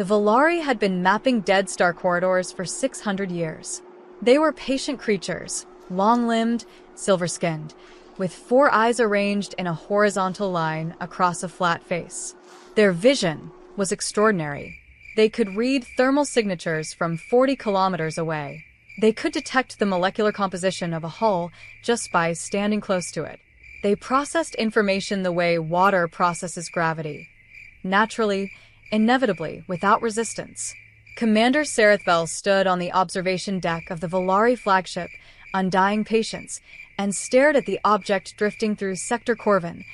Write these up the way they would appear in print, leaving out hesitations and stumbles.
The Volari had been mapping dead star corridors for 600 years. They were patient creatures, long-limbed, silver-skinned, with 4 eyes arranged in a horizontal line across a flat face. Their vision was extraordinary. They could read thermal signatures from 40 kilometers away. They could detect the molecular composition of a hull just by standing close to it. They processed information the way water processes gravity. Naturally, inevitably, without resistance. Commander Serethvel stood on the observation deck of the Volari flagship, Undying Patience, and stared at the object drifting through Sector Corvin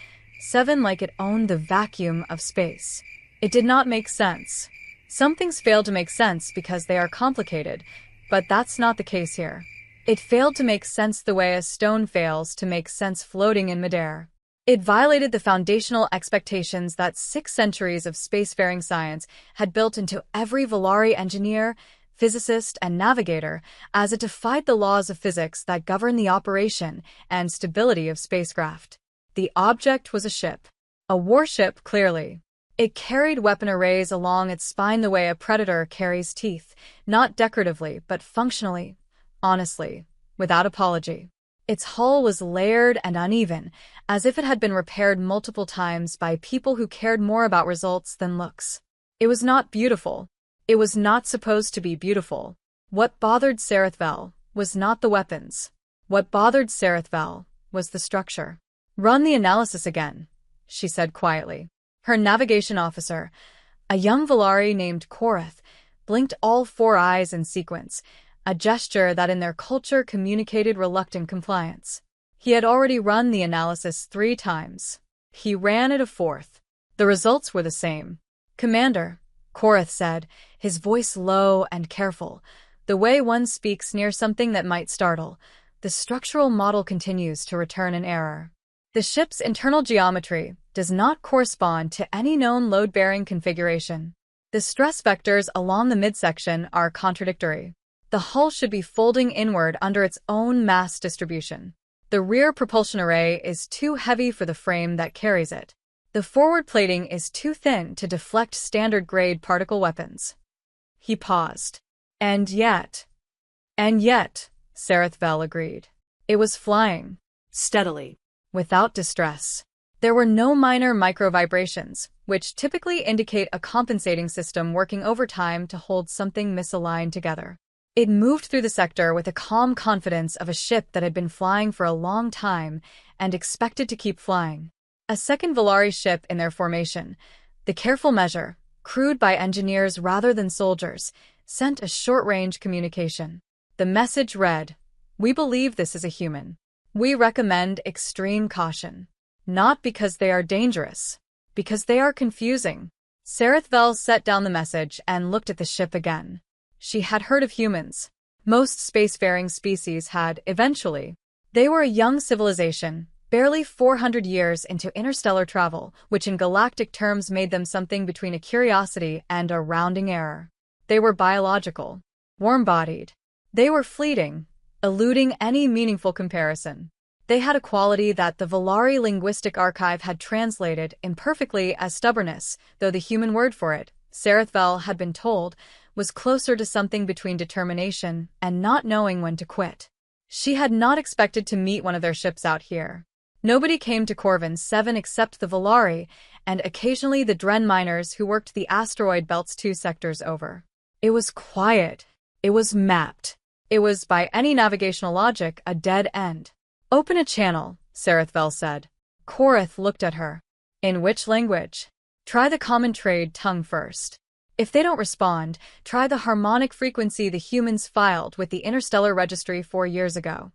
7 like it owned the vacuum of space. It did not make sense. Some things fail to make sense because they are complicated, but that's not the case here. It failed to make sense the way a stone fails to make sense floating in midair. It violated the foundational expectations that 6 centuries of spacefaring science had built into every Volari engineer, physicist, and navigator, as it defied the laws of physics that govern the operation and stability of spacecraft. The object was a ship. A warship, clearly. It carried weapon arrays along its spine the way a predator carries teeth, not decoratively but functionally. Honestly, without apology. Its hull was layered and uneven, as if it had been repaired multiple times by people who cared more about results than looks. It was not beautiful. It was not supposed to be beautiful. What bothered Serethvel was not the weapons. What bothered Serethvel was the structure. "Run the analysis again," she said quietly. Her navigation officer, a young Volari named Korath, blinked all 4 eyes in sequence, a gesture that in their culture communicated reluctant compliance. He had already run the analysis 3 times. He ran it a 4th. The results were the same. "Commander," Korath said, his voice low and careful, the way one speaks near something that might startle, "the structural model continues to return an error. The ship's internal geometry does not correspond to any known load-bearing configuration. The stress vectors along the midsection are contradictory. The hull should be folding inward under its own mass distribution. The rear propulsion array is too heavy for the frame that carries it. The forward plating is too thin to deflect standard-grade particle weapons." He paused. And yet, Serethvel agreed. It was flying. Steadily. Without distress. There were no minor micro-vibrations, which typically indicate a compensating system working overtime to hold something misaligned together. It moved through the sector with the calm confidence of a ship that had been flying for a long time and expected to keep flying. A second Volari ship in their formation, the careful measure, crewed by engineers rather than soldiers, sent a short-range communication. The message read, "We believe this is a human. We recommend extreme caution. Not because they are dangerous, because they are confusing." Serethvel set down the message and looked at the ship again. She had heard of humans. Most spacefaring species had, eventually. They were a young civilization, barely 400 years into interstellar travel, which in galactic terms made them something between a curiosity and a rounding error. They were biological, warm-bodied. They were fleeting, eluding any meaningful comparison. They had a quality that the Volari linguistic archive had translated imperfectly as stubbornness, though the human word for it, Serethvel had been told, was closer to something between determination and not knowing when to quit. She had not expected to meet one of their ships out here. Nobody came to Corvin 7 except the Volari, and occasionally the Dren miners who worked the asteroid belts 2 sectors over. It was quiet. It was mapped. It was, by any navigational logic, a dead end. "Open a channel," Serethvel said. Korath looked at her. "In which language?" "Try the common trade tongue first. If they don't respond, try the harmonic frequency the humans filed with the Interstellar Registry 4 years ago."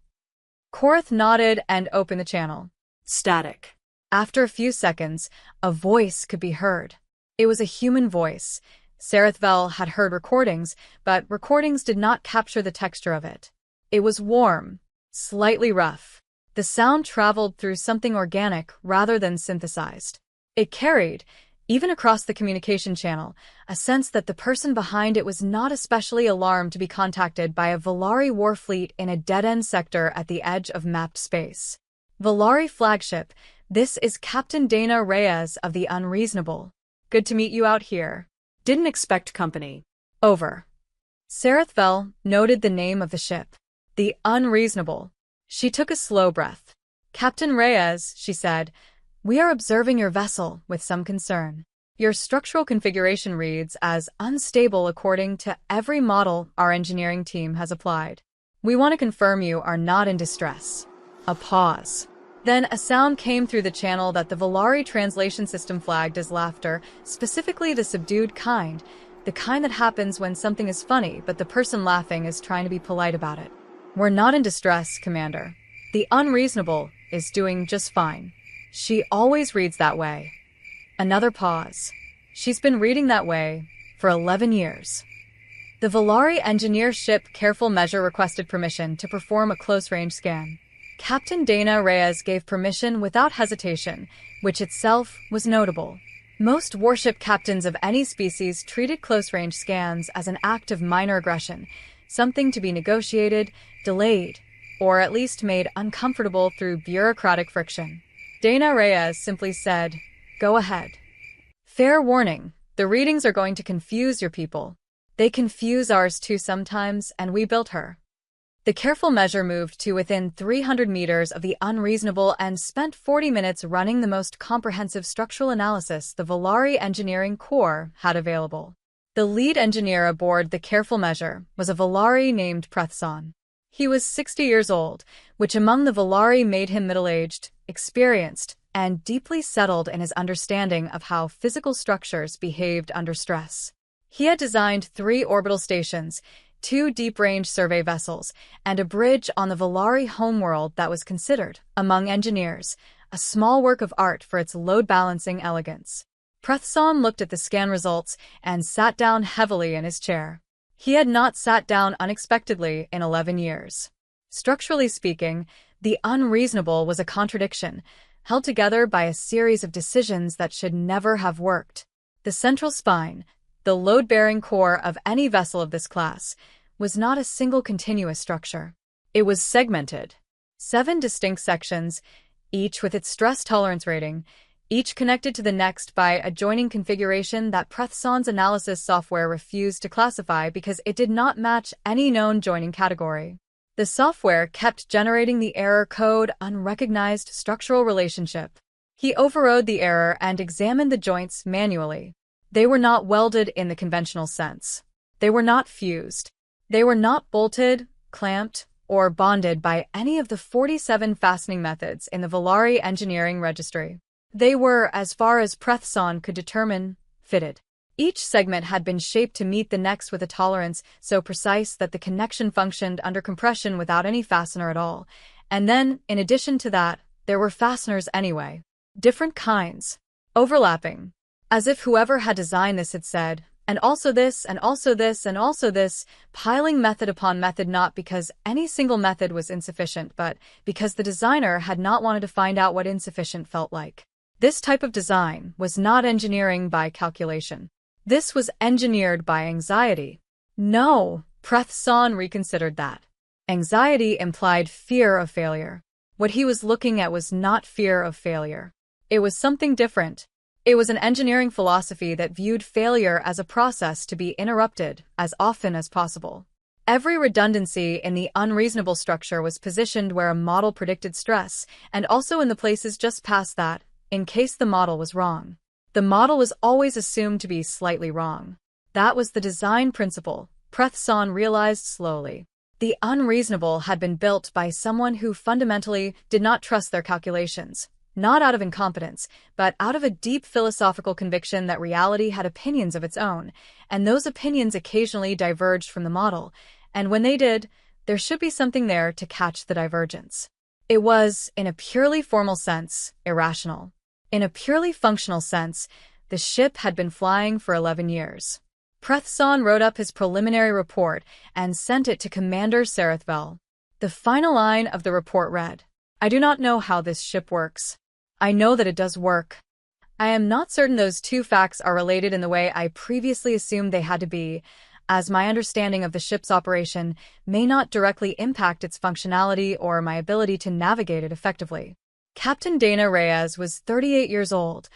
Korath nodded and opened the channel. Static. After a few seconds, a voice could be heard. It was a human voice. Serethvel had heard recordings, but recordings did not capture the texture of it. It was warm, slightly rough. The sound traveled through something organic rather than synthesized. It carried, even across the communication channel, a sense that the person behind it was not especially alarmed to be contacted by a Volari war fleet in a dead-end sector at the edge of mapped space. "Volari flagship, this is Captain Dana Reyes of the Unreasonable. Good to meet you out here." Didn't expect company. Over. Serethvel noted the name of the ship. The Unreasonable. She took a slow breath. Captain Reyes, she said, we are observing your vessel with some concern. Your structural configuration reads as unstable according to every model our engineering team has applied. We want to confirm you are not in distress. A pause. Then a sound came through the channel that the Volari translation system flagged as laughter, specifically the subdued kind, the kind that happens when something is funny but the person laughing is trying to be polite about it. We're not in distress, Commander. The Unreasonable is doing just fine. She always reads that way. Another pause. She's been reading that way for 11 years. The Volari engineer ship Careful Measure requested permission to perform a close-range scan. Captain Dana Reyes gave permission without hesitation, which itself was notable. Most warship captains of any species treated close-range scans as an act of minor aggression, something to be negotiated, delayed, or at least made uncomfortable through bureaucratic friction. Dana Reyes simply said, "Go ahead." Fair warning, the readings are going to confuse your people. They confuse ours too sometimes, and we built her. The Careful Measure moved to within 300 meters of the Unreasonable and spent 40 minutes running the most comprehensive structural analysis the Volari Engineering Corps had available. The lead engineer aboard the Careful Measure was a Volari named Prethson. He was 60 years old, which among the Volari made him middle-aged, experienced, and deeply settled in his understanding of how physical structures behaved under stress. He had designed 3 orbital stations, 2 deep-range survey vessels, and a bridge on the Volari homeworld that was considered, among engineers, a small work of art for its load-balancing elegance. Prethson looked at the scan results and sat down heavily in his chair. He had not sat down unexpectedly in 11 years. Structurally speaking, the Unreasonable was a contradiction, held together by a series of decisions that should never have worked. The central spine, the load-bearing core of any vessel of this class, was not a single continuous structure. It was segmented. 7 distinct sections, each with its stress tolerance rating, each connected to the next by a joining configuration that Prethson's analysis software refused to classify because it did not match any known joining category. The software kept generating the error code unrecognized structural relationship. He overrode the error and examined the joints manually. They were not welded in the conventional sense. They were not fused. They were not bolted, clamped, or bonded by any of the 47 fastening methods in the Volari engineering registry. They were, as far as Prethson could determine, fitted. Each segment had been shaped to meet the next with a tolerance so precise that the connection functioned under compression without any fastener at all. And then, in addition to that, there were fasteners anyway. Different kinds. Overlapping. As if whoever had designed this had said, and also this, and also this, and also this, piling method upon method not because any single method was insufficient, but because the designer had not wanted to find out what insufficient felt like. This type of design was not engineering by calculation. This was engineered by anxiety. No, Prethson reconsidered that. Anxiety implied fear of failure. What he was looking at was not fear of failure. It was something different. It was an engineering philosophy that viewed failure as a process to be interrupted as often as possible. Every redundancy in the Unreasonable structure was positioned where a model predicted stress, and also in the places just past that, in case the model was wrong. The model was always assumed to be slightly wrong. That was the design principle, Prethson realized slowly. The Unreasonable had been built by someone who fundamentally did not trust their calculations. Not out of incompetence, but out of a deep philosophical conviction that reality had opinions of its own, and those opinions occasionally diverged from the model, and when they did, there should be something there to catch the divergence. It was, in a purely formal sense, irrational. In a purely functional sense, the ship had been flying for 11 years. Prethson wrote up his preliminary report and sent it to Commander Serethvel. The final line of the report read, "I do not know how this ship works. I know that it does work. I am not certain those 2 facts are related in the way I previously assumed they had to be, as my understanding of the ship's operation may not directly impact its functionality or my ability to navigate it effectively." Captain Dana Reyes was 38 years old,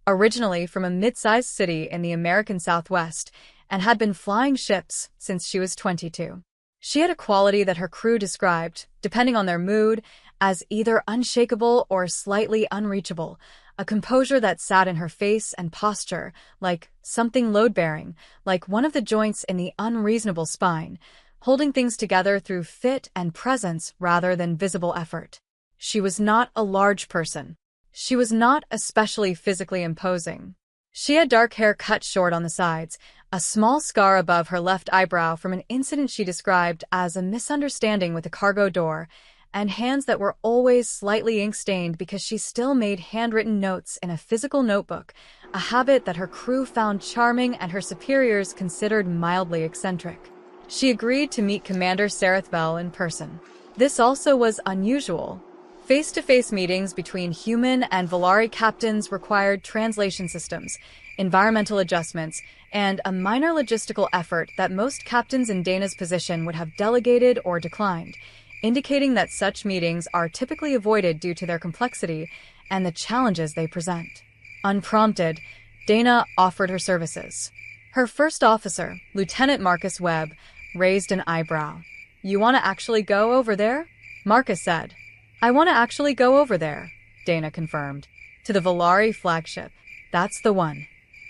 originally from a mid-sized city in the American Southwest, and had been flying ships since she was 22. She had a quality that her crew described, depending on their mood, as either unshakable or slightly unreachable, a composure that sat in her face and posture, like something load-bearing, like one of the joints in the unreasonable spine, holding things together through fit and presence rather than visible effort. She was not a large person. She was not especially physically imposing. She had dark hair cut short on the sides, a small scar above her left eyebrow from an incident she described as a misunderstanding with a cargo door, and hands that were always slightly ink-stained because she still made handwritten notes in a physical notebook, a habit that her crew found charming and her superiors considered mildly eccentric. She agreed to meet Commander Sarethvel in person. This also was unusual. Face-to-face meetings between human and Volari captains required translation systems, environmental adjustments, and a minor logistical effort that most captains in Dana's position would have delegated or declined, indicating that such meetings are typically avoided due to their complexity and the challenges they present. Unprompted, Dana offered her services. Her first officer, Lieutenant Marcus Webb, raised an eyebrow. "You want to actually go over there?" Marcus said. "I want to actually go over there," Dana confirmed. "To the Volari flagship. That's the one.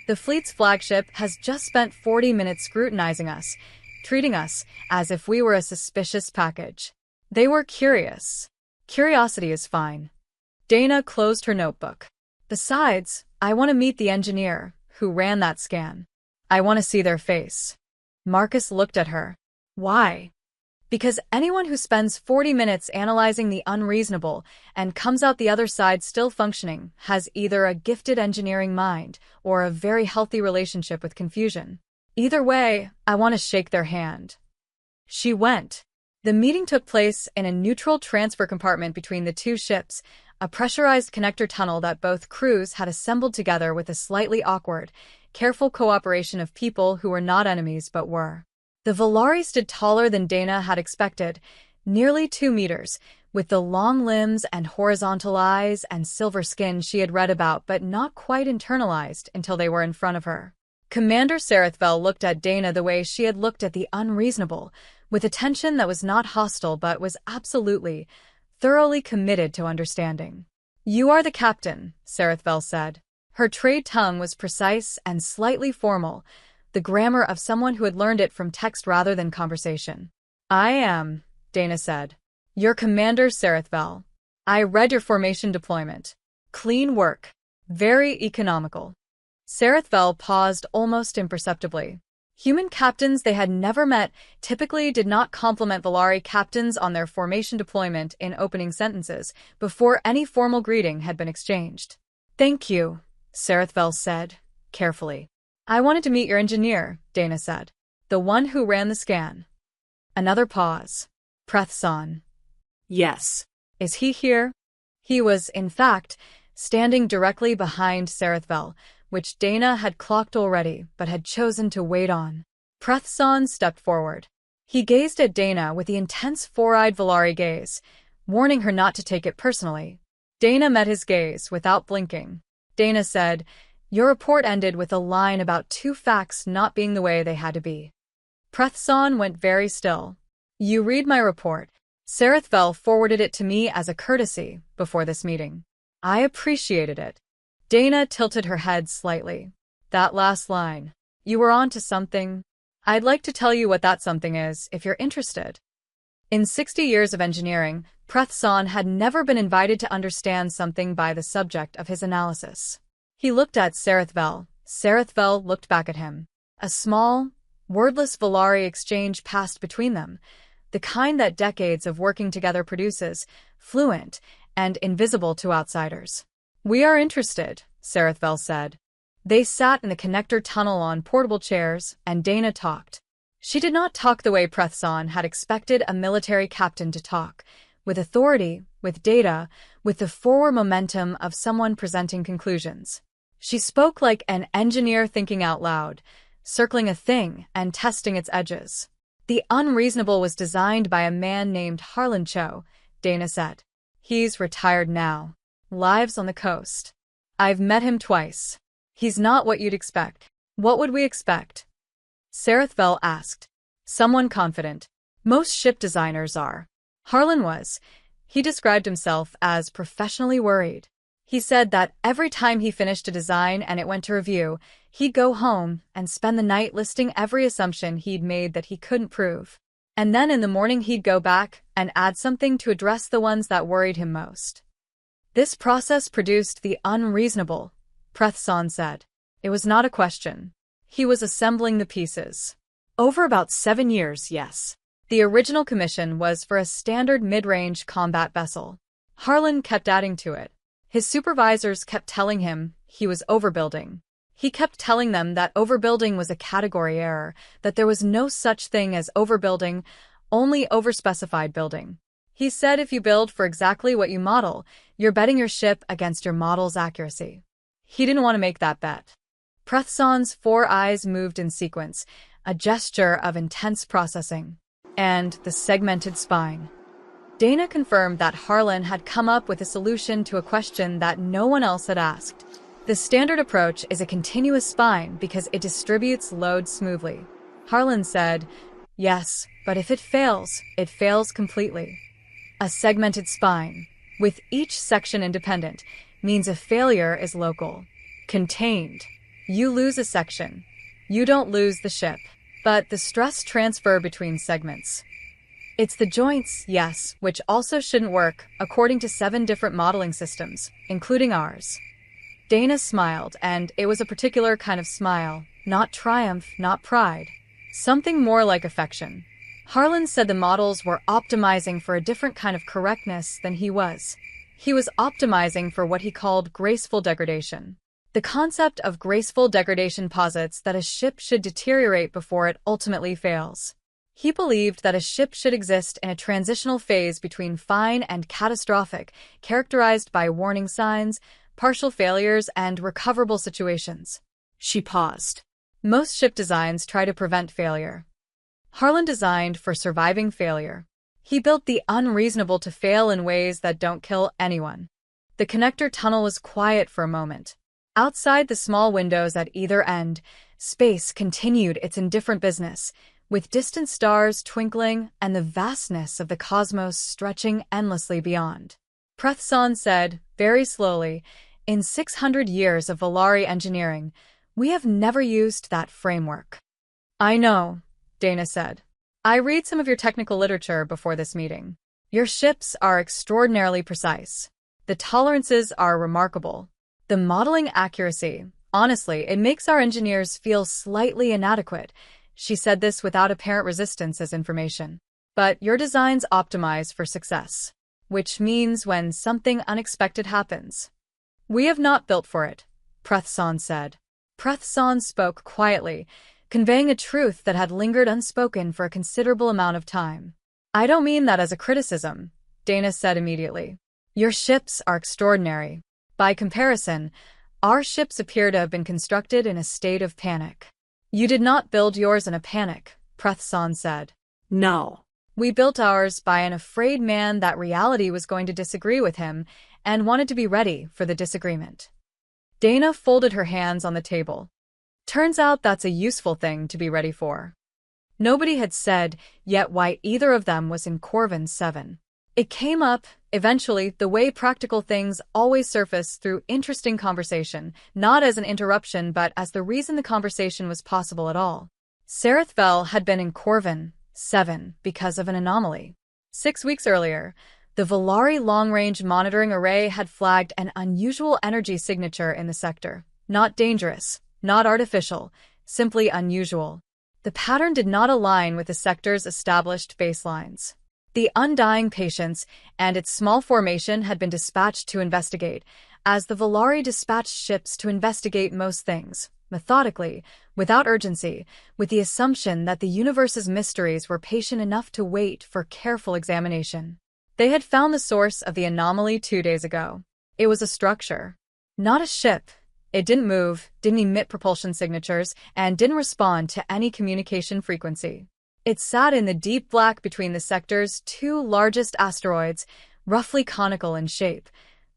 The fleet's flagship has just spent 40 minutes scrutinizing us, treating us as if we were a suspicious package." They were curious. Curiosity is fine. Dana closed her notebook. "Besides, I want to meet the engineer who ran that scan. I want to see their face." Marcus looked at her. "Why?" "Because anyone who spends 40 minutes analyzing the unreasonable and comes out the other side still functioning has either a gifted engineering mind or a very healthy relationship with confusion. Either way, I want to shake their hand." She went. The meeting took place in a neutral transfer compartment between the two ships, a pressurized connector tunnel that both crews had assembled together with a slightly awkward, careful cooperation of people who were not enemies but were. The Volari stood taller than Dana had expected, nearly 2 meters, with the long limbs and horizontal eyes and silver skin she had read about but not quite internalized until they were in front of her. Commander Sarethvel looked at Dana the way she had looked at the unreasonable, with attention that was not hostile but was absolutely, thoroughly committed to understanding. "You are the captain," Sarethvel said. Her trade tongue was precise and slightly formal, the grammar of someone who had learned it from text rather than conversation. "I am," Dana said. "Your Commander Sarethvel. I read your formation deployment. Clean work. Very economical." Sarethvel paused almost imperceptibly. Human captains they had never met typically did not compliment Volari captains on their formation deployment in opening sentences before any formal greeting had been exchanged. "Thank you," Sarethvel said, carefully. "I wanted to meet your engineer," Dana said. "The one who ran the scan." Another pause. "Prethson." "Yes." "Is he here?" He was, in fact, standing directly behind Sarethvel, which Dana had clocked already but had chosen to wait on. Prethson stepped forward. He gazed at Dana with the intense four-eyed Volari gaze, warning her not to take it personally. Dana met his gaze without blinking. Dana said, "Your report ended with a line about 2 facts not being the way they had to be." Prethson went very still. "You read my report." Sarethvel forwarded it to me as a courtesy before this meeting. I appreciated it. Dana tilted her head slightly. "That last line. You were on to something. I'd like to tell you what that something is, if you're interested." In 60 years of engineering, Prethson had never been invited to understand something by the subject of his analysis. He looked at Sarethvel. Sarethvel looked back at him. A small, wordless Volari exchange passed between them, the kind that decades of working together produces, fluent and invisible to outsiders. "We are interested," Sarethvel said. They sat in the connector tunnel on portable chairs, and Dana talked. She did not talk the way Prethson had expected a military captain to talk, with authority, with data, with the forward momentum of someone presenting conclusions. She spoke like an engineer thinking out loud, circling a thing and testing its edges. "The unreasonable was designed by a man named Harlan Cho," Dana said. "He's retired now. Lives on the coast. I've met him twice. He's not what you'd expect. What would we expect? Serethvel asked. Someone confident. Most ship designers are. Harlan was. He described himself as professionally worried. He said that every time he finished a design and it went to review, he'd go home and spend the night listing every assumption he'd made that he couldn't prove. And then in the morning he'd go back and add something to address the ones that worried him most. This process produced the unreasonable, Prethson said. It was not a question. He was assembling the pieces. Over about 7 years, yes. The original commission was for a standard mid-range combat vessel. Harlan kept adding to it. His supervisors kept telling him he was overbuilding. He kept telling them that overbuilding was a category error, that there was no such thing as overbuilding, only overspecified building. He said if you build for exactly what you model, you're betting your ship against your model's accuracy. He didn't want to make that bet. Prethson's 4 eyes moved in sequence, a gesture of intense processing. And the segmented spine. Dana confirmed that Harlan had come up with a solution to a question that no one else had asked. The standard approach is a continuous spine because it distributes load smoothly. Harlan said, yes, but if it fails completely. A segmented spine, with each section independent, means a failure is local, contained. You lose a section. You don't lose the ship, but the stress transfer between segments. It's the joints, yes, which also shouldn't work, according to 7 different modeling systems, including ours. Dana smiled, and it was a particular kind of smile, not triumph, not pride. Something more like affection. Harlan said the models were optimizing for a different kind of correctness than he was. He was optimizing for what he called graceful degradation. The concept of graceful degradation posits that a ship should deteriorate before it ultimately fails. He believed that a ship should exist in a transitional phase between fine and catastrophic, characterized by warning signs, partial failures, and recoverable situations. She paused. Most ship designs try to prevent failure. Harlan designed for surviving failure. He built the unreasonable to fail in ways that don't kill anyone. The connector tunnel was quiet for a moment. Outside the small windows at either end, space continued its indifferent business, with distant stars twinkling and the vastness of the cosmos stretching endlessly beyond. Prethson said, very slowly, in 600 years of Volari engineering, we have never used that framework. I know, Dana said. I read some of your technical literature before this meeting. Your ships are extraordinarily precise. The tolerances are remarkable. The modeling accuracy, honestly, it makes our engineers feel slightly inadequate. She said this without apparent resistance as information. But your designs optimize for success, which means when something unexpected happens. We have not built for it, Prethson said. Prethson spoke quietly, conveying a truth that had lingered unspoken for a considerable amount of time. I don't mean that as a criticism, Dana said immediately. Your ships are extraordinary. By comparison, our ships appear to have been constructed in a state of panic. You did not build yours in a panic, Prethson said. No. We built ours by an afraid man that reality was going to disagree with him and wanted to be ready for the disagreement. Dana folded her hands on the table. Turns out that's a useful thing to be ready for. Nobody had said yet why either of them was in Corvin 7. It came up, eventually, the way practical things always surface through interesting conversation, not as an interruption but as the reason the conversation was possible at all. Serethvel had been in Corvin 7 because of an anomaly. 6 weeks earlier, the Volari long-range monitoring array had flagged an unusual energy signature in the sector. Not dangerous, not artificial, simply unusual. The pattern did not align with the sector's established baselines. The Undying Patience and its small formation had been dispatched to investigate, as the Volari dispatched ships to investigate most things, methodically, without urgency, with the assumption that the universe's mysteries were patient enough to wait for careful examination. They had found the source of the anomaly 2 days ago. It was a structure, not a ship. It didn't move, didn't emit propulsion signatures, and didn't respond to any communication frequency. It sat in the deep black between the sector's 2 largest asteroids, roughly conical in shape,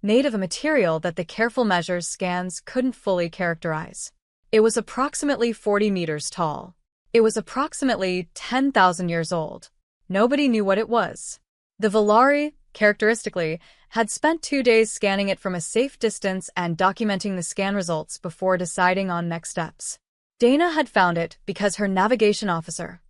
made of a material that the careful measures scans couldn't fully characterize. It was approximately 40 meters tall. It was approximately 10,000 years old. Nobody knew what it was. The Valari, characteristically, had spent 2 days scanning it from a safe distance and documenting the scan results before deciding on next steps. Dana had found it because her navigation officer,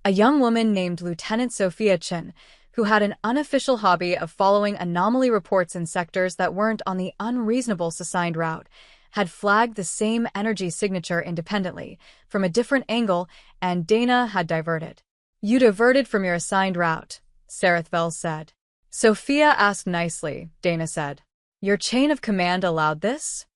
a young woman named Lieutenant Sophia Chin, who had an unofficial hobby of following anomaly reports in sectors that weren't on the unreasonable assigned route, had flagged the same energy signature independently, from a different angle, and Dana had diverted. "You diverted from your assigned route," Sarethvel said. Sophia asked nicely, Dana said. "Your chain of command allowed this?"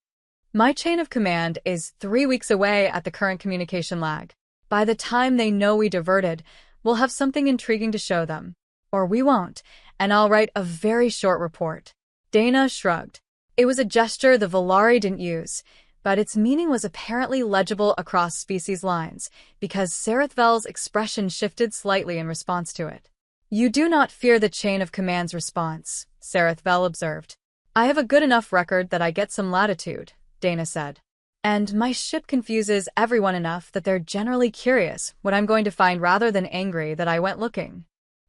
"My chain of command is 3 weeks away at the current communication lag. By the time they know we diverted, we'll have something intriguing to show them. Or we won't, and I'll write a very short report." Dana shrugged. It was a gesture the Valari didn't use, but its meaning was apparently legible across species lines, because Sarethvel's expression shifted slightly in response to it. "You do not fear the chain of command's response," Sarethvel observed. "I have a good enough record that I get some latitude," Dana said. "And my ship confuses everyone enough that they're generally curious what I'm going to find rather than angry that I went looking."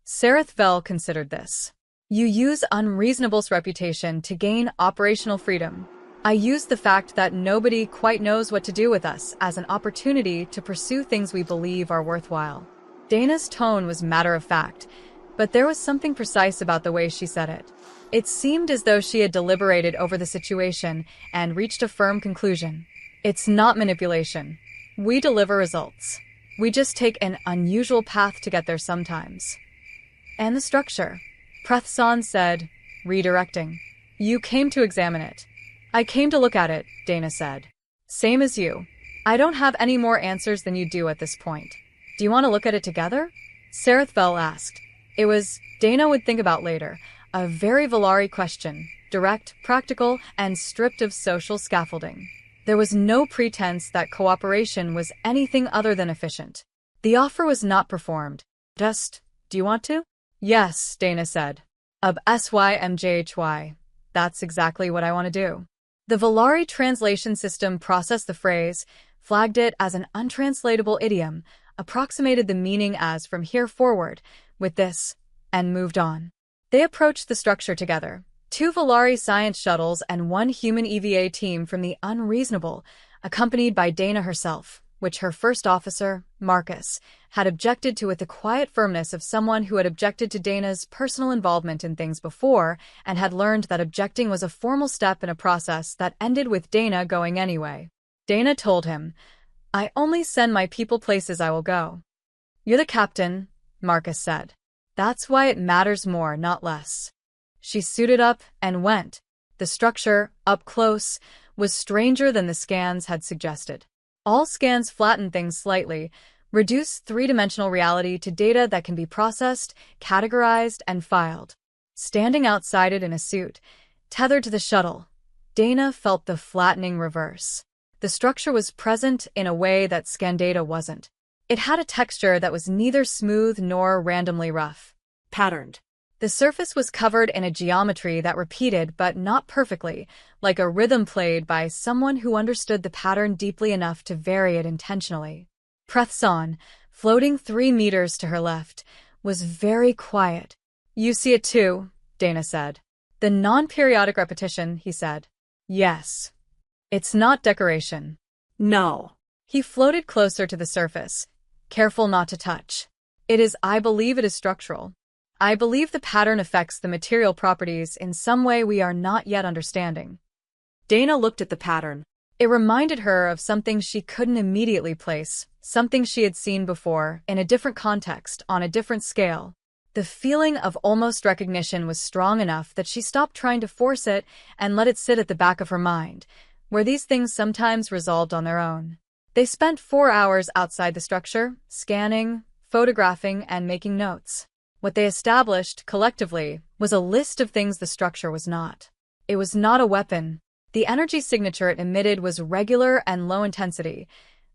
Sarethvel considered this. "You use unreasonable's reputation to gain operational freedom. I use the fact that nobody quite knows what to do with us as an opportunity to pursue things we believe are worthwhile." Dana's tone was matter-of-fact, but there was something precise about the way she said it. It seemed as though she had deliberated over the situation and reached a firm conclusion. "It's not manipulation. We deliver results. We just take an unusual path to get there sometimes." "And the structure?" Prethsan said, redirecting. "You came to examine it." "I came to look at it," Dana said. "Same as you. I don't have any more answers than you do at this point. Do you want to look at it together?" Sarethvel asked. It was, Dana would think about later, a very Valari question, direct, practical, and stripped of social scaffolding. There was no pretense that cooperation was anything other than efficient. The offer was not performed. Just, "Do you want to?" "Yes," Dana said. SYMJHY. That's exactly what I want to do." The Valari translation system processed the phrase, flagged it as an untranslatable idiom, approximated the meaning as "from here forward," with this, and moved on. They approached the structure together, 2 Valari science shuttles and 1 human EVA team from the Unreasonable, accompanied by Dana herself, which her first officer, Marcus, had objected to with the quiet firmness of someone who had objected to Dana's personal involvement in things before and had learned that objecting was a formal step in a process that ended with Dana going anyway. Dana told him, "I only send my people places I will go." "You're the captain," Marcus said. "That's why it matters more, not less." She suited up and went. The structure, up close, was stranger than the scans had suggested. All scans flatten things slightly, reduce three-dimensional reality to data that can be processed, categorized, and filed. Standing outside it in a suit, tethered to the shuttle, Dana felt the flattening reverse. The structure was present in a way that scan data wasn't. It had a texture that was neither smooth nor randomly rough. Patterned. The surface was covered in a geometry that repeated but not perfectly, like a rhythm played by someone who understood the pattern deeply enough to vary it intentionally. Prethsan, floating 3 meters to her left, was very quiet. "You see it too," Dana said. "The non-periodic repetition," he said. "Yes. It's not decoration." "No." He floated closer to the surface, careful not to touch. I believe it is structural. I believe the pattern affects the material properties in some way we are not yet understanding." Dana looked at the pattern. It reminded her of something she couldn't immediately place, something she had seen before, in a different context, on a different scale. The feeling of almost recognition was strong enough that she stopped trying to force it and let it sit at the back of her mind, where these things sometimes resolved on their own. They spent 4 hours outside the structure, scanning, photographing, and making notes. What they established, collectively, was a list of things the structure was not. It was not a weapon. The energy signature it emitted was regular and low intensity,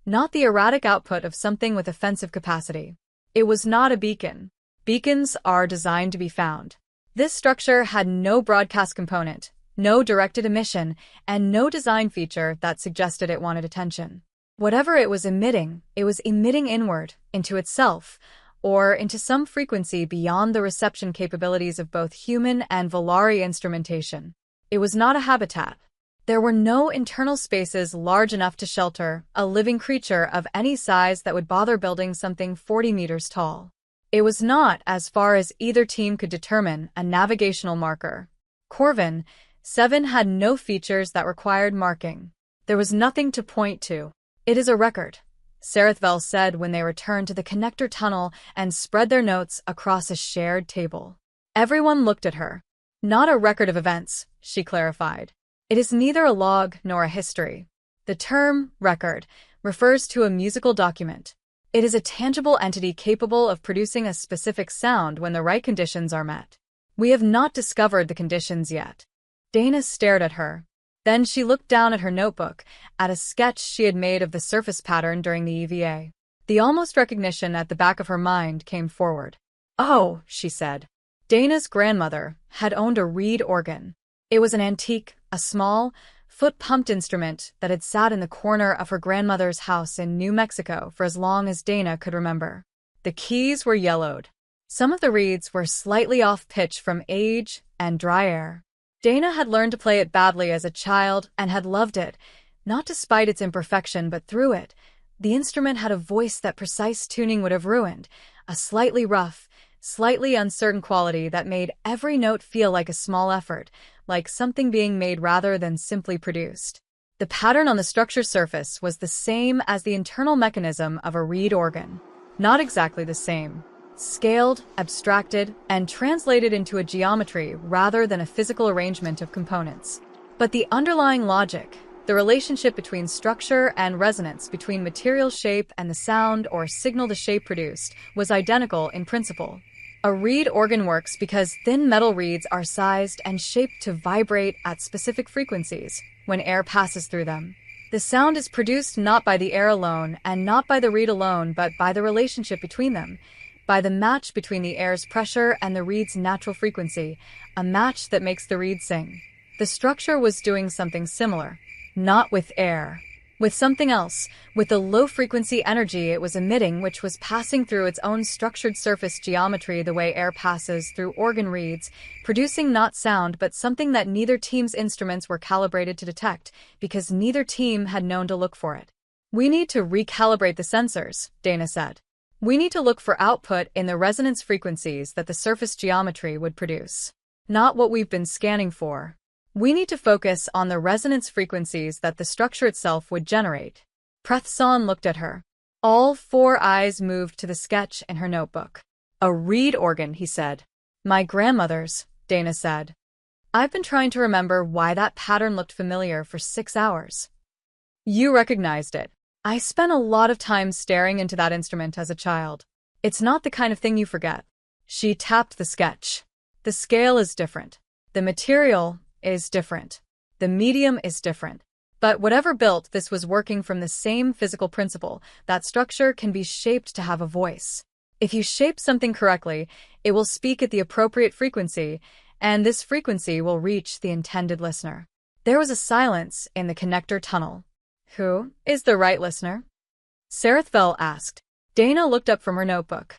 not the erratic output of something with offensive capacity. It was not a beacon. Beacons are designed to be found. This structure had no broadcast component, No directed emission, and no design feature that suggested it wanted attention. Whatever it was emitting inward, into itself, or into some frequency beyond the reception capabilities of both human and Volari instrumentation. It was not a habitat. There were no internal spaces large enough to shelter a living creature of any size that would bother building something 40 meters tall. It was not, as far as either team could determine, a navigational marker. Corvin, 7 had no features that required marking. There was nothing to point to. It is a record, Serethvel said when they returned to the connector tunnel and spread their notes across a shared table. Everyone looked at her. Not a record of events, she clarified. It is neither a log nor a history. The term record refers to a musical document. It is a tangible entity capable of producing a specific sound when the right conditions are met. We have not discovered the conditions yet. Dana stared at her. Then she looked down at her notebook, at a sketch she had made of the surface pattern during the EVA. The almost recognition at the back of her mind came forward. Oh, she said. Dana's grandmother had owned a reed organ. It was an antique, a small, foot-pumped instrument that had sat in the corner of her grandmother's house in New Mexico for as long as Dana could remember. The keys were yellowed. Some of the reeds were slightly off-pitch from age and dry air. Dana had learned to play it badly as a child and had loved it, not despite its imperfection but through it. The instrument had a voice that precise tuning would have ruined, a slightly rough, slightly uncertain quality that made every note feel like a small effort, like something being made rather than simply produced. The pattern on the structure surface was the same as the internal mechanism of a reed organ. Not exactly the same. Scaled, abstracted, and translated into a geometry rather than a physical arrangement of components. But the underlying logic, the relationship between structure and resonance between material shape and the sound or signal the shape produced, was identical in principle. A reed organ works because thin metal reeds are sized and shaped to vibrate at specific frequencies when air passes through them. The sound is produced not by the air alone and not by the reed alone but by the relationship between them, by the match between the air's pressure and the reed's natural frequency, a match that makes the reed sing. The structure was doing something similar, not with air, with something else, with the low-frequency energy it was emitting which was passing through its own structured surface geometry the way air passes through organ reeds, producing not sound but something that neither team's instruments were calibrated to detect, because neither team had known to look for it. We need to recalibrate the sensors, Dana said. We need to look for output in the resonance frequencies that the surface geometry would produce. Not what we've been scanning for. We need to focus on the resonance frequencies that the structure itself would generate. Prethson looked at her. All 4 eyes moved to the sketch in her notebook. A reed organ, he said. My grandmother's, Dana said. I've been trying to remember why that pattern looked familiar for 6 hours. You recognized it. I spent a lot of time staring into that instrument as a child. It's not the kind of thing you forget. She tapped the sketch. The scale is different. The material is different. The medium is different. But whatever built this was working from the same physical principle. That structure can be shaped to have a voice. If you shape something correctly, it will speak at the appropriate frequency, and this frequency will reach the intended listener. There was a silence in the connector tunnel. Who is the right listener? Serethvel asked. Dana looked up from her notebook.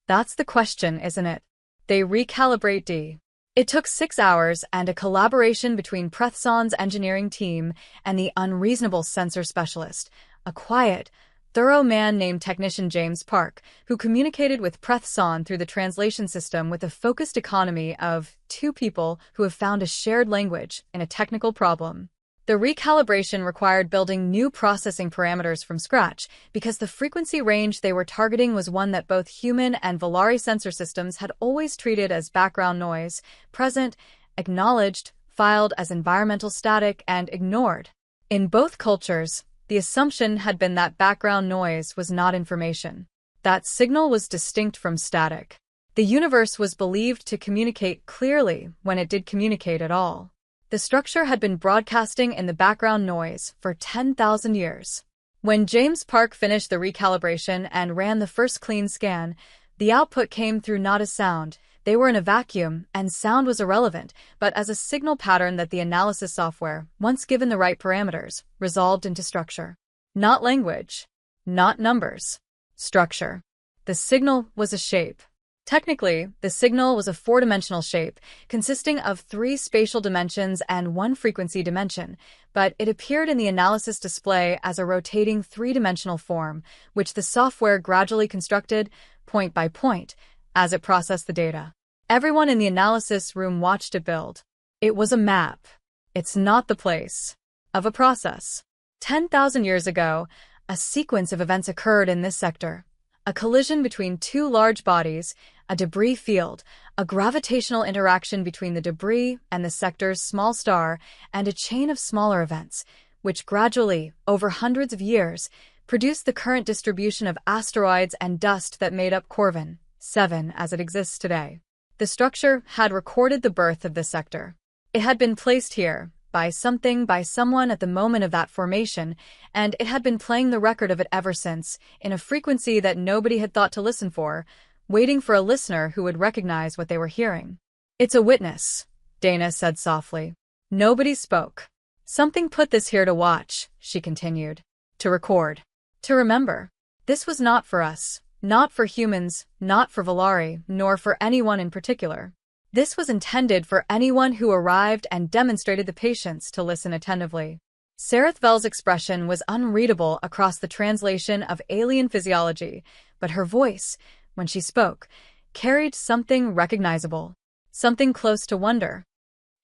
That's the question, isn't it? They recalibrate D. It took 6 hours and a collaboration between Prethson's engineering team and the unreasonable sensor specialist, a quiet, thorough man named Technician James Park, who communicated with Prethson through the translation system with a focused economy of 2 people who have found a shared language in a technical problem. The recalibration required building new processing parameters from scratch because the frequency range they were targeting was one that both human and Volari sensor systems had always treated as background noise, present, acknowledged, filed as environmental static, and ignored. In both cultures, the assumption had been that background noise was not information. That signal was distinct from static. The universe was believed to communicate clearly when it did communicate at all. The structure had been broadcasting in the background noise for 10,000 years. When James Park finished the recalibration and ran the first clean scan, the output came through not as sound, They were in a vacuum, and sound was irrelevant, but as a signal pattern that the analysis software, once given the right parameters, resolved into structure. Not language. Not numbers. Structure. The signal was a shape. Technically, the signal was a four-dimensional shape, consisting of 3 spatial dimensions and 1 frequency dimension, but it appeared in the analysis display as a rotating 3-dimensional form, which the software gradually constructed, point by point, as it processed the data. Everyone in the analysis room watched it build. It was a map. It's not the place. Of a process. 10,000 years ago, a sequence of events occurred in this sector. A collision between 2 large bodies, a debris field, a gravitational interaction between the debris and the sector's small star, and a chain of smaller events, which gradually, over hundreds of years, produced the current distribution of asteroids and dust that made up Corvin 7 as it exists today. The structure had recorded the birth of this sector. It had been placed here, by someone at the moment of that formation, and it had been playing the record of it ever since, in a frequency that nobody had thought to listen for, waiting for a listener who would recognize what they were hearing. "It's a witness," Dana said softly. Nobody spoke. "Something put this here to watch," she continued. "To record. To remember. This was not for us, not for humans, not for Volari, nor for anyone in particular. This was intended for anyone who arrived and demonstrated the patience to listen attentively." Sareth expression was unreadable across the translation of alien physiology, but her voice, when she spoke, carried something recognizable, something close to wonder.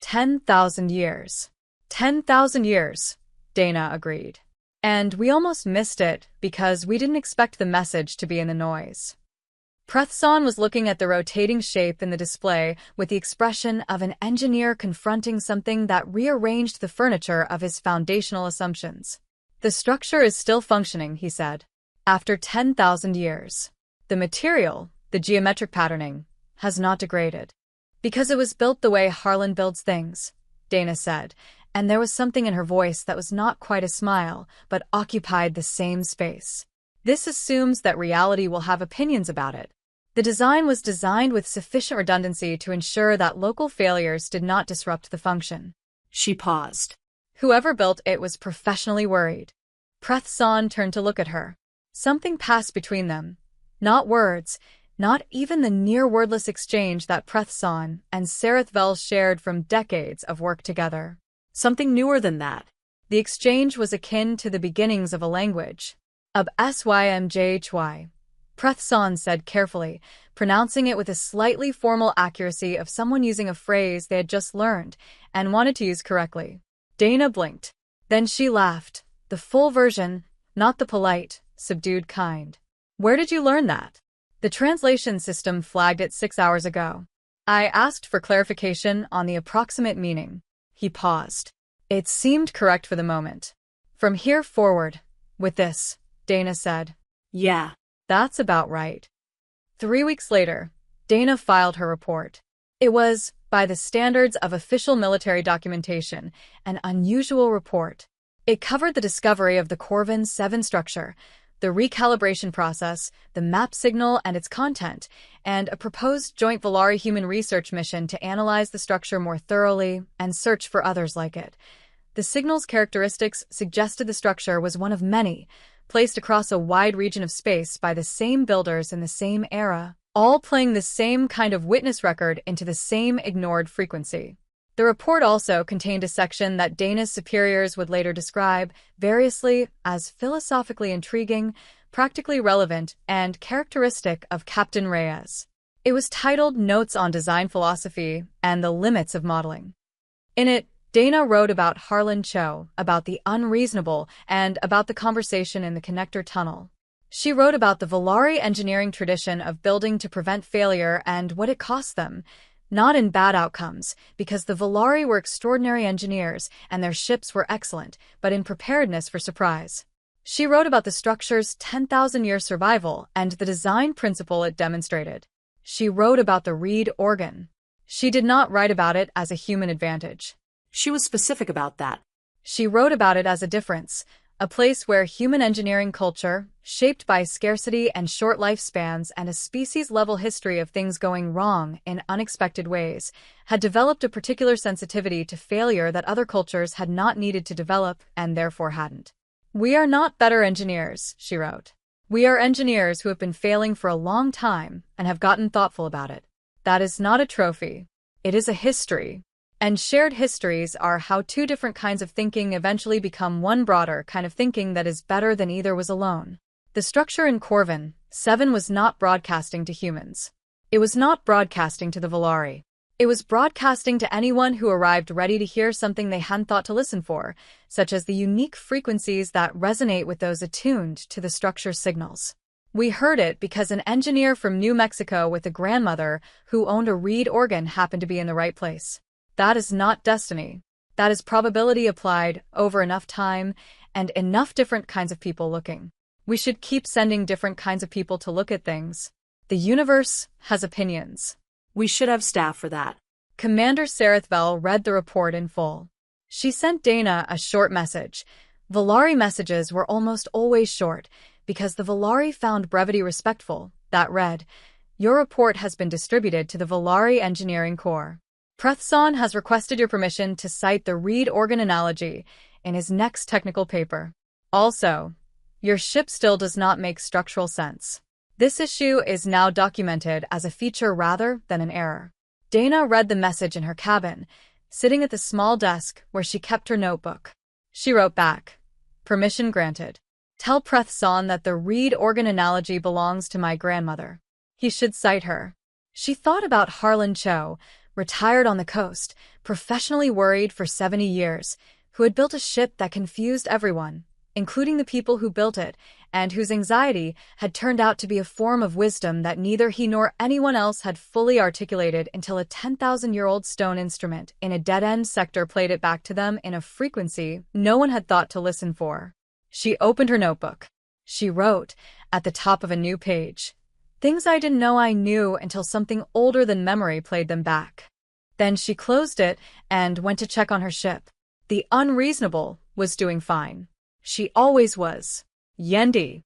10,000 years. 10,000 years, Dana agreed. And we almost missed it because we didn't expect the message to be in the noise. Prethson was looking at the rotating shape in the display with the expression of an engineer confronting something that rearranged the furniture of his foundational assumptions. "The structure is still functioning," he said. "After 10,000 years. The material, the geometric patterning, has not degraded. Because it was built the way Harlan builds things," Dana said, and there was something in her voice that was not quite a smile, but occupied the same space. "This assumes that reality will have opinions about it. The design was designed with sufficient redundancy to ensure that local failures did not disrupt the function." She paused. "Whoever built it was professionally worried." Prethson turned to look at her. Something passed between them. Not words, not even the near-wordless exchange that Prethson and Sareth shared from decades of work together. Something newer than that. The exchange was akin to the beginnings of a language. "Ab Symjhy," Prethson said carefully, pronouncing it with a slightly formal accuracy of someone using a phrase they had just learned and wanted to use correctly. Dana blinked. Then she laughed. The full version, not the polite, subdued kind. "Where did you learn that?" "The translation system flagged it 6 hours ago. I asked for clarification on the approximate meaning." He paused. "It seemed correct for the moment. From here forward, with this," Dana said. "Yeah. That's about right." 3 weeks later, Dana filed her report. It was, by the standards of official military documentation, an unusual report. It covered the discovery of the Corvin 7 structure, the recalibration process, the map signal and its content, and a proposed joint Volari human research mission to analyze the structure more thoroughly and search for others like it. The signal's characteristics suggested the structure was one of many, placed across a wide region of space by the same builders in the same era, all playing the same kind of witness record into the same ignored frequency. The report also contained a section that Dana's superiors would later describe variously as philosophically intriguing, practically relevant, and characteristic of Captain Reyes. It was titled Notes on Design Philosophy and the Limits of Modeling. In it, Dana wrote about Harlan Cho, about the unreasonable, and about the conversation in the connector tunnel. She wrote about the Volari engineering tradition of building to prevent failure and what it cost them, not in bad outcomes, because the Volari were extraordinary engineers and their ships were excellent, but in preparedness for surprise. She wrote about the structure's 10,000-year survival and the design principle it demonstrated. She wrote about the reed organ. She did not write about it as a human advantage. She was specific about that. She wrote about it as a difference, A place where human engineering culture, shaped by scarcity and short lifespans and a species-level history of things going wrong in unexpected ways, had developed a particular sensitivity to failure that other cultures had not needed to develop and therefore hadn't. "We are not better engineers," she wrote. "We are engineers who have been failing for a long time and have gotten thoughtful about it. That is not a trophy. It is a history. And shared histories are how two different kinds of thinking eventually become one broader kind of thinking that is better than either was alone." The structure in Corvin 7 was not broadcasting to humans. It was not broadcasting to the Volari. It was broadcasting to anyone who arrived ready to hear something they hadn't thought to listen for, such as the unique frequencies that resonate with those attuned to the structure's signals. "We heard it because an engineer from New Mexico with a grandmother who owned a reed organ happened to be in the right place. That is not destiny. That is probability applied over enough time and enough different kinds of people looking. We should keep sending different kinds of people to look at things. The universe has opinions." We should have staff for that. Commander Sarethvel read the report in full. She sent Dana a short message. Volari messages were almost always short, because the Volari found brevity respectful. That read, "Your report has been distributed to the Volari Engineering Corps. Prethzon has requested your permission to cite the reed organ analogy in his next technical paper. Also, your ship still does not make structural sense. This issue is now documented as a feature rather than an error." Dana read the message in her cabin, sitting at the small desk where she kept her notebook. She wrote back, "Permission granted. Tell Prethzon that the reed organ analogy belongs to my grandmother. He should cite her." She thought about Harlan Cho, retired on the coast, professionally worried for 70 years, who had built a ship that confused everyone, including the people who built it, and whose anxiety had turned out to be a form of wisdom that neither he nor anyone else had fully articulated until a 10,000-year-old stone instrument in a dead-end sector played it back to them in a frequency no one had thought to listen for. She opened her notebook. She wrote, at the top of a new page, "Things I didn't know I knew until something older than memory played them back." Then she closed it and went to check on her ship. The Unreasonable was doing fine. She always was. Yendi.